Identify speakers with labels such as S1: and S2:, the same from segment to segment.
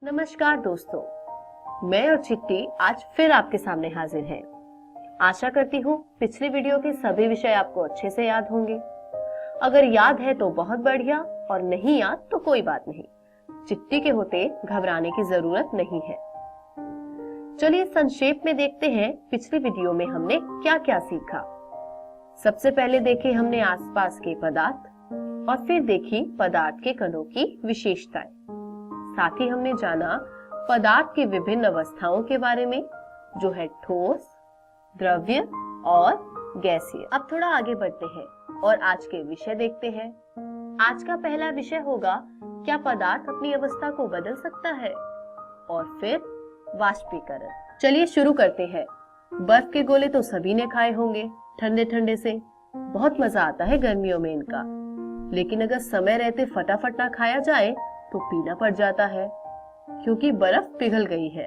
S1: नमस्कार दोस्तों, मैं और चिट्टी आज फिर आपके सामने हाजिर हैं। आशा करती हूँ पिछली वीडियो के सभी विषय आपको अच्छे से याद होंगे। अगर याद है तो बहुत बढ़िया, और नहीं याद तो कोई बात नहीं। चिट्टी के होते घबराने की जरूरत नहीं है। चलिए संक्षेप में देखते हैं पिछली वीडियो में हमने क्या क्या सीखा। सबसे पहले देखे हमने आसपास के पदार्थ, और फिर देखी पदार्थ के कणों की विशेषताएं। साथ ही हमने जाना पदार्थ की विभिन्न अवस्थाओं के बारे में, जो है ठोस, द्रव्य और गैसीय। अब थोड़ा आगे बढ़ते हैं और आज के विषय देखते हैं। आज का पहला विषय होगा, क्या पदार्थ अपनी अवस्था को बदल सकता है? और फिर वाष्पीकरण। चलिए शुरू करते हैं। बर्फ के गोले तो सभी ने खाए होंगे, ठंडे ठंडे से। बहुत मजा आता है गर्मियों में इनका, लेकिन अगर समय रहते फटाफट ना खाया जाए तो पीना पड़ जाता है, क्योंकि बर्फ पिघल गई है।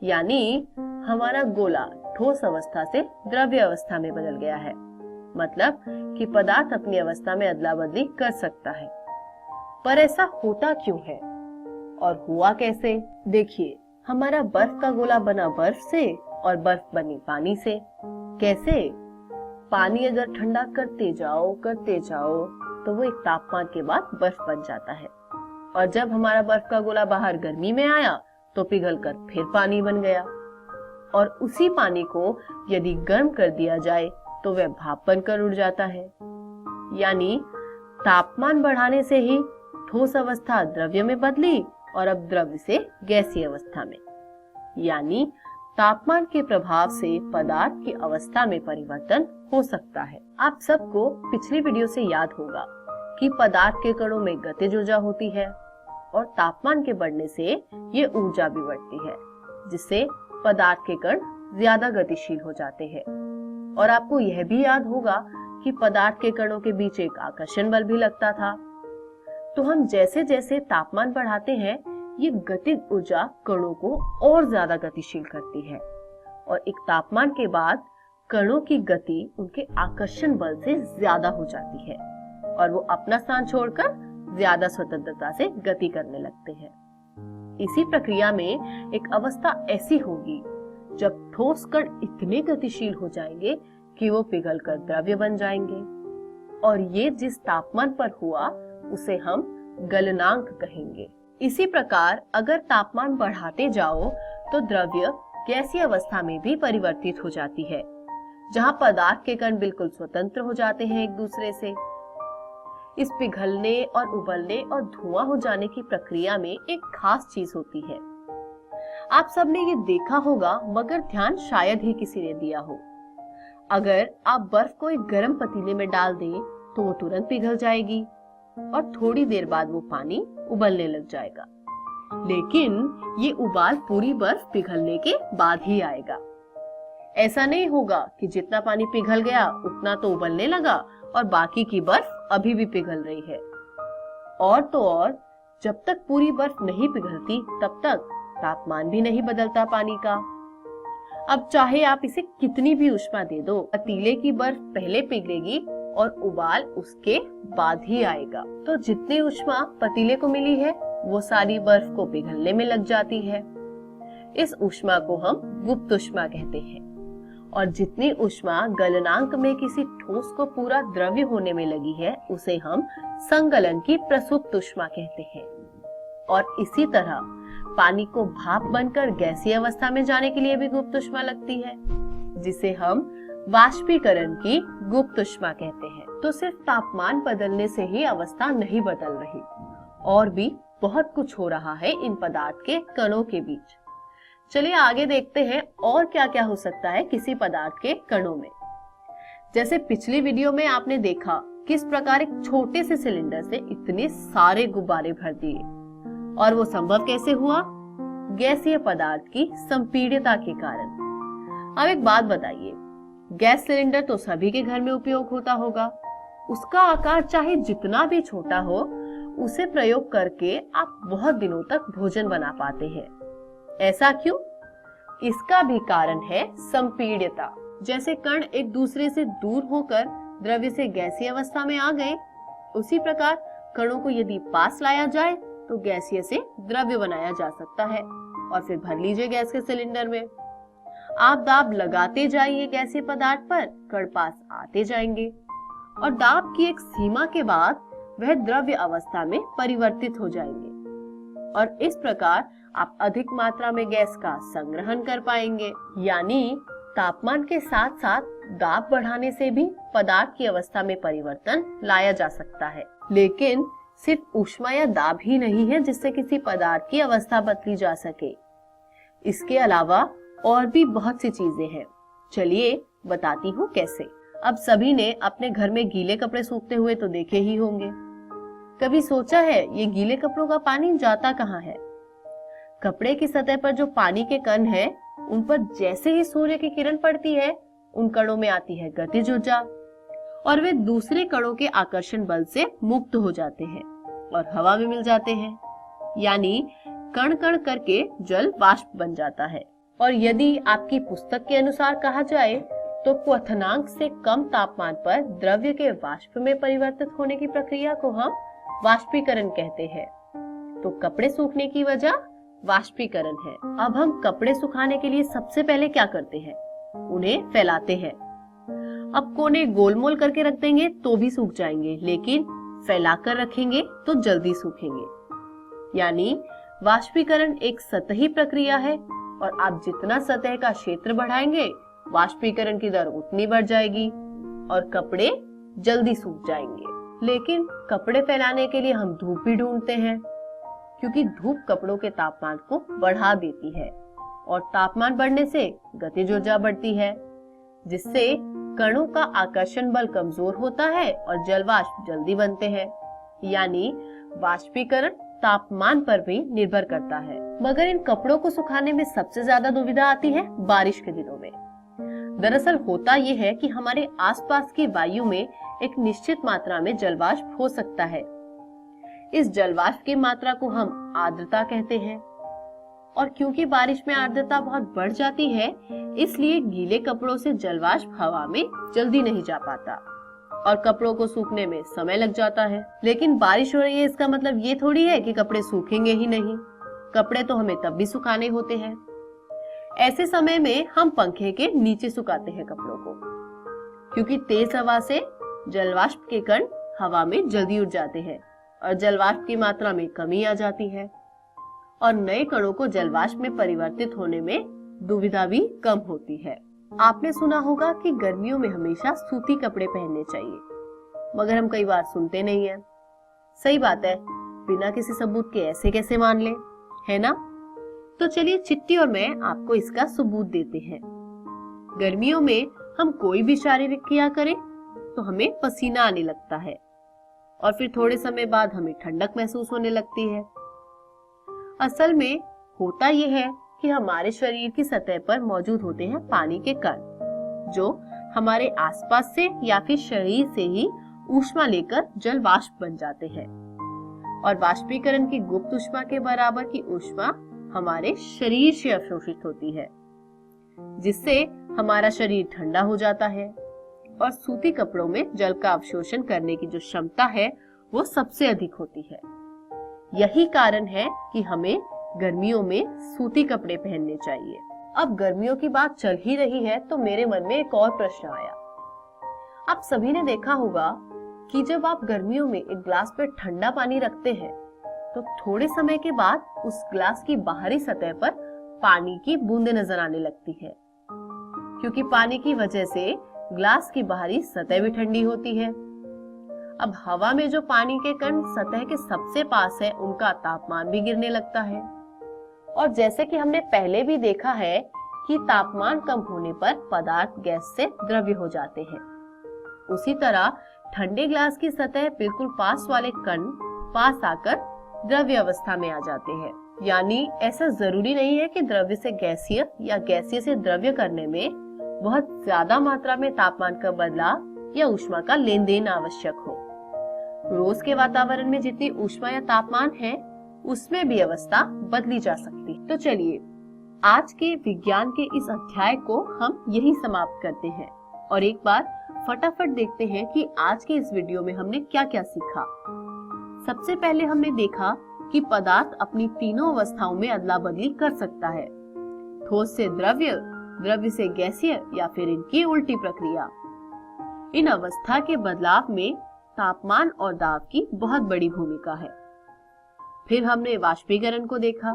S1: यानी हमारा गोला ठोस अवस्था से द्रव्य अवस्था में बदल गया है। मतलब कि पदार्थ अपनी अवस्था में अदला बदली कर सकता है। पर ऐसा होता क्यों है और हुआ कैसे? देखिए, हमारा बर्फ का गोला बना बर्फ से और बर्फ बनी पानी से। कैसे? पानी अगर ठंडा करते जाओ तो वो एक तापमान के बाद बर्फ बन जाता है, और जब हमारा बर्फ का गोला बाहर गर्मी में आया तो पिघलकर फिर पानी बन गया। और उसी पानी को यदि गर्म कर दिया जाए तो वह भाप बनकर उड़ जाता है। यानी तापमान बढ़ाने से ही ठोस अवस्था द्रव्य में बदली, और अब द्रव्य से गैसीय अवस्था में। यानी तापमान के प्रभाव से पदार्थ की अवस्था में परिवर्तन हो सकता है। आप सबको पिछली वीडियो से याद होगा कि पदार्थ के कणों में गतिज ऊर्जा होती है, और तापमान के बढ़ने से ये ऊर्जा भी बढ़ती है, जिससे पदार्थ के कण ज्यादा गतिशील हो जाते हैं। और आपको यह भी याद होगा कि पदार्थ के कणों के बीच एक आकर्षण बल भी लगता था। तो हम जैसे जैसे तापमान बढ़ाते हैं, ये गतिज ऊर्जा कणों को और ज्यादा गतिशील करती है, और एक तापमान के बाद कणों की गति उनके आकर्षण बल से ज्यादा हो जाती है, और वो अपना स्थान छोड़कर ज्यादा स्वतंत्रता से गति करने लगते हैं। इसी प्रक्रिया में एक अवस्था ऐसी होगी जब ठोस कण इतने गतिशील हो जाएंगे कि वो पिघलकर द्रव्य बन जाएंगे, और ये जिस तापमान पर हुआ उसे हम गलनांक कहेंगे। इसी प्रकार अगर तापमान बढ़ाते जाओ तो द्रव्य गैसीय अवस्था में भी परिवर्तित हो जाती है, जहां पदार्थ के कण बिल्कुल स्वतंत्र हो जाते हैं एक दूसरे से। इस पिघलने और उबलने और धुआं हो जाने की प्रक्रिया में एक खास चीज होती है। आप सबने ये देखा होगा, मगर ध्यान शायद ही किसी ने दिया हो। अगर आप बर्फ को एक गर्म पतीले में डाल दें तो वो तुरंत पिघल जाएगी, और थोड़ी देर बाद वो पानी उबलने लग जाएगा। लेकिन ये उबाल पूरी बर्फ पिघलने के बाद ही आएगा। ऐसा नहीं होगा कि जितना पानी पिघल गया उतना तो उबलने लगा और बाकी की बर्फ अभी भी पिघल रही है। और तो और, जब तक पूरी बर्फ नहीं पिघलती तब तक तापमान भी नहीं बदलता पानी का। अब चाहे आप इसे कितनी भी ऊष्मा दे दो, पतीले की बर्फ पहले पिघलेगी और उबाल उसके बाद ही आएगा। तो जितनी ऊष्मा पतीले को मिली है वो सारी बर्फ को पिघलने में लग जाती है। इस ऊष्मा को हम गुप्त ऊष्मा कहते हैं। और जितनी ऊष्मा गलनांक में किसी ठोस को पूरा द्रव्य होने में लगी है उसे हम संगलन की प्रसुप्त ऊष्मा कहते हैं। और इसी तरह पानी को भाप बनकर गैसीय अवस्था में जाने के लिए भी गुप्त ऊष्मा लगती है, जिसे हम वाष्पीकरण की गुप्त ऊष्मा कहते हैं। तो सिर्फ तापमान बदलने से ही अवस्था नहीं बदल रही, और भी बहुत कुछ हो रहा है इन पदार्थ के कणों के बीच। चलिए आगे देखते हैं और क्या क्या हो सकता है किसी पदार्थ के कणों में। जैसे पिछली वीडियो में आपने देखा किस प्रकार एक छोटे से सिलेंडर से इतने सारे गुब्बारे भर दिए, और वो संभव कैसे हुआ? गैसीय पदार्थ की संपीड्यता के कारण। अब एक बात बताइए, गैस सिलेंडर तो सभी के घर में उपयोग होता होगा। उसका आकार चाहे जितना भी छोटा हो, उसे प्रयोग करके आप बहुत दिनों तक भोजन बना पाते हैं। ऐसा क्यों? इसका भी कारण है संपीड्यता। जैसे कण एक दूसरे से दूर होकर द्रव्य से गैसीय अवस्था में आ गए, उसी प्रकार कणों को यदि पास लाया जाए तो गैसीय से द्रव्य बनाया जा सकता है और फिर भर लीजिए गैस के सिलेंडर में। आप दाब लगाते जाइए गैसीय पदार्थ पर, कण पास आते जाएंगे और दाब की एक सीमा के बाद वह द्रव्य अवस्था में परिवर्तित हो जाएंगे और इस प्रकार आप अधिक मात्रा में गैस का संग्रहण कर पाएंगे। यानी तापमान के साथ साथ दाब बढ़ाने से भी पदार्थ की अवस्था में परिवर्तन लाया जा सकता है। लेकिन सिर्फ ऊष्मा या दाब ही नहीं है जिससे किसी पदार्थ की अवस्था बदली जा सके। इसके अलावा और भी बहुत सी चीजें हैं। चलिए बताती हूँ कैसे। अब सभी ने अपने घर में गीले कपड़े सूखते हुए तो देखे ही होंगे। कभी सोचा है ये गीले कपड़ों का पानी जाता कहाँ है? कपड़े की सतह पर जो पानी के कण हैं, उन पर जैसे ही सूर्य की किरण पड़ती है, उन कणों में आती है गतिज ऊर्जा और वे दूसरे कणों के आकर्षण बल से मुक्त हो जाते हैं और हवा में मिल जाते हैं। यानी कण कण करके जल वाष्प बन जाता है। और यदि आपकी पुस्तक के अनुसार कहा जाए तो क्वथनांक से कम तापमान पर द्रव्य के वाष्प में परिवर्तित होने की प्रक्रिया को हम वाष्पीकरण कहते हैं। तो कपड़े सूखने की वजह वाष्पीकरण है। अब हम कपड़े सुखाने के लिए सबसे पहले क्या करते हैं? उन्हें फैलाते हैं। अब कोने गोलमोल करके रख देंगे तो भी सूख जाएंगे, लेकिन फैलाकर रखेंगे तो जल्दी सूखेंगे। यानी वाष्पीकरण एक सतही प्रक्रिया है और आप जितना सतह का क्षेत्र बढ़ाएंगे, वाष्पीकरण की दर उतनी बढ़ जाएगी और कपड़े जल्दी सूख जाएंगे। लेकिन कपड़े फैलाने के लिए हम धूप भी ढूंढते हैं, क्योंकि धूप कपड़ों के तापमान को बढ़ा देती है और तापमान बढ़ने से गतिज ऊर्जा बढ़ती है, जिससे कणों का आकर्षण बल कमजोर होता है और जलवाष्प जल्दी बनते हैं। यानी वाष्पीकरण तापमान पर भी निर्भर करता है। मगर इन कपड़ों को सुखाने में सबसे ज्यादा दुविधा आती है बारिश के दिनों में। दरअसल होता यह है कि हमारे आसपास की वायु में एक निश्चित मात्रा में जलवाष्प हो सकता है। इस जलवाष्प की मात्रा को हम आर्द्रता कहते हैं और क्योंकि बारिश में आर्द्रता बहुत बढ़ जाती है, इसलिए गीले कपड़ों से जलवाष्प हवा में जल्दी नहीं जा पाता और कपड़ों को सूखने में समय लग जाता है। लेकिन बारिश हो रही है इसका मतलब ये थोड़ी है कि कपड़े सूखेंगे ही नहीं। कपड़े तो हमें तब भी सुखाने होते हैं। ऐसे समय में हम पंखे के नीचे सुखाते हैं कपड़ों को, क्योंकि तेज हवा से जलवाष्प के कण हवा में जल्दी उड़ जाते हैं और जलवाष्प की मात्रा में कमी आ जाती है और नए कणों को जलवाष्प में परिवर्तित होने में दुविधा भी कम होती है। आपने सुना होगा कि गर्मियों में हमेशा सूती कपड़े पहनने चाहिए, मगर हम कई बार सुनते नहीं हैं। सही बात है, बिना किसी सबूत के ऐसे कैसे मान लें, है ना? तो चलिए चिट्टी और मैं आपको इसका सबूत देते हैं। गर्मियों में हम कोई भी शारीरिक क्रिया करें तो हमें पसीना आने लगता है और फिर थोड़े समय बाद हमें ठंडक महसूस होने लगती है। असल में होता यह है कि हमारे शरीर की सतह पर मौजूद होते हैं पानी के कण, जो हमारे आसपास से या फिर शरीर से ही ऊष्मा लेकर जल वाष्प बन जाते हैं और वाष्पीकरण की गुप्त ऊष्मा के बराबर की ऊष्मा हमारे शरीर से अवशोषित होती है, जिससे हमारा शरीर ठंडा हो जाता है और सूती कपड़ों में जल का अवशोषण करने की जो क्षमता है वो सबसे अधिक होती है। यही कारण है कि हमें गर्मियों में सूती कपड़े पहनने चाहिए। अब गर्मियों की बात चल ही रही है तो मेरे मन में एक और प्रश्न आया। आप सभी ने देखा होगा कि जब आप गर्मियों में एक ग्लास पे ठंडा पानी रखते हैं तो थोड़े समय के बाद उस ग्लास की बाहरी सतह पर पानी की बूंदें नजर आने लगती है, क्योंकि पानी की वजह से ग्लास की बाहरी सतह भी ठंडी होती है। अब हवा में जो पानी के कण सतह के सबसे पास है, उनका तापमान भी गिरने लगता है और जैसे कि हमने पहले भी देखा है कि तापमान कम होने पर पदार्थ गैस से द्रव्य हो जाते हैं, उसी तरह ठंडे ग्लास की सतह बिल्कुल पास वाले कण पास आकर द्रव्य अवस्था में आ जाते हैं। यानी ऐसा जरूरी नहीं है कि द्रव्य से गैसीय या गैसीय से द्रव्य करने में बहुत ज्यादा मात्रा में तापमान का बदलाव या ऊष्मा का लेन देन आवश्यक हो। रोज के वातावरण में जितनी ऊष्मा या तापमान है, उसमें भी अवस्था बदली जा सकती है। तो चलिए आज के विज्ञान के इस अध्याय को हम यही समाप्त करते हैं और एक बार फटाफट देखते हैं कि आज के इस वीडियो में हमने क्या क्या सीखा। सबसे पहले हमने देखा कि पदार्थ अपनी तीनों अवस्थाओं में अदला बदली कर सकता है, ठोस से द्रव्य, द्रव्य से गैसीय या फिर इनकी उल्टी प्रक्रिया। इन अवस्था के बदलाव में तापमान और दाब की बहुत बड़ी भूमिका है। फिर हमने वाष्पीकरण को देखा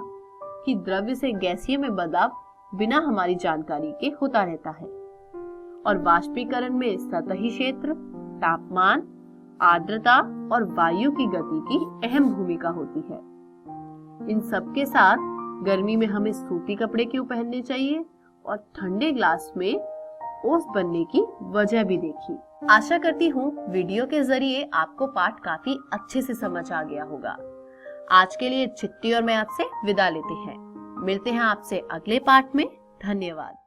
S1: कि द्रव्य से गैसीय में बदलाव बिना हमारी जानकारी के होता रहता है और वाष्पीकरण में सतही क्षेत्र, तापमान, आर्द्रता और वायु की गति की अहम भूमिका होती है। इन सब के साथ गर्मी में हमें सूती कपड़े क्यों पहनने चाहिए और ठंडे ग्लास में ओस बनने की वजह भी देखी। आशा करती हूँ वीडियो के जरिए आपको पाठ काफी अच्छे से समझ आ गया होगा। आज के लिए चिट्ठी और मैं आपसे विदा लेते हैं। मिलते हैं आपसे अगले पाठ में। धन्यवाद।